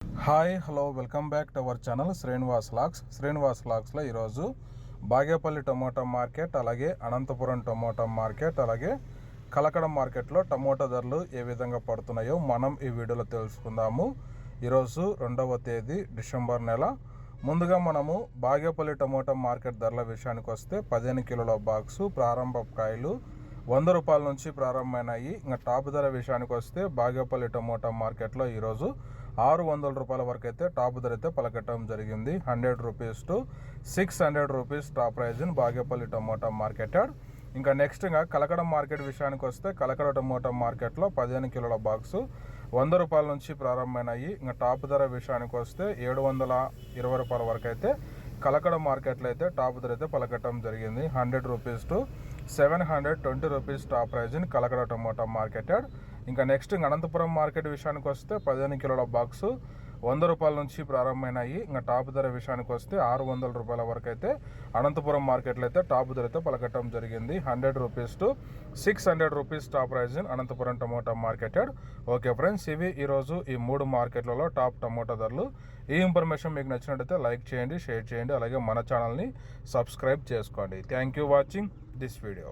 Hi hello welcome back to our channel Srinivas లాక్స్లో ఈరోజు Bagepalli tomato market, అలాగే అనంతపురం టమోటా మార్కెట్, అలాగే కలకడం మార్కెట్లో టమోటా ధరలు ఏ విధంగా పడుతున్నాయో మనం ఈ వీడియోలో తెలుసుకుందాము. ఈరోజు 2వ తేదీ డిసెంబర్ నెల. ముందుగా మనము బాగేపల్లి టమోటా మార్కెట్ ధరల విషయానికి వస్తే 15 కిలోల బాక్సు ప్రారంభ కాయలు 100 రూపాయల నుంచి ప్రారంభమైనాయి. ఇంకా టాప్ ధర విషయానికి వస్తే బాగేపల్లి టమోటా మార్కెట్లో ఈరోజు 600 రూపాయల వరకు అయితే టాప్ ధర అయితే పలకటం జరిగింది. 100 rupees to 600 rupees top price in Bagepalli tomato market. ఇంకా నెక్స్ట్ కలకడ మార్కెట్ విషయానికి వస్తే కలకడ టమోటా మార్కెట్లో 15 కిలోల బాక్సు 100 రూపాయల నుంచి ప్రారంభమైనాయి. ఇంకా టాప్ ధర విషయానికి వస్తే 720 రూపాయల వరకు అయితే కలకడ మార్కెట్లో అయితే టాప్ ధర అయితే పలకటం జరిగింది. 100 rupees to 720 rupees top price in Kalakada tomato market. ఇంకా నెక్స్ట్ అనంతపురం మార్కెట్ విషయానికి వస్తే 15 కిలోల బాక్సు 100 రూపాయల నుంచి ప్రారంభమైనాయి. ఇంకా టాప్ ధర విషయానికి వస్తే 600 రూపాయల వరకు అయితే అనంతపురం మార్కెట్లో అయితే టాప్ ధర అయితే పలకటం జరిగింది. 100 rupees to 600 rupees top price in Anantapuram tomato market. Okay friends, ఇవి ఈరోజు ఈ 3 మార్కెట్లలో టాప్ టమోటా ధరలు. ఈ ఇన్ఫర్మేషన్ మీకు నచ్చినట్టయితే లైక్ చేయండి, షేర్ చేయండి, అలాగే మన ఛానల్ని సబ్స్క్రైబ్ చేసుకోండి. Thank you watching this video.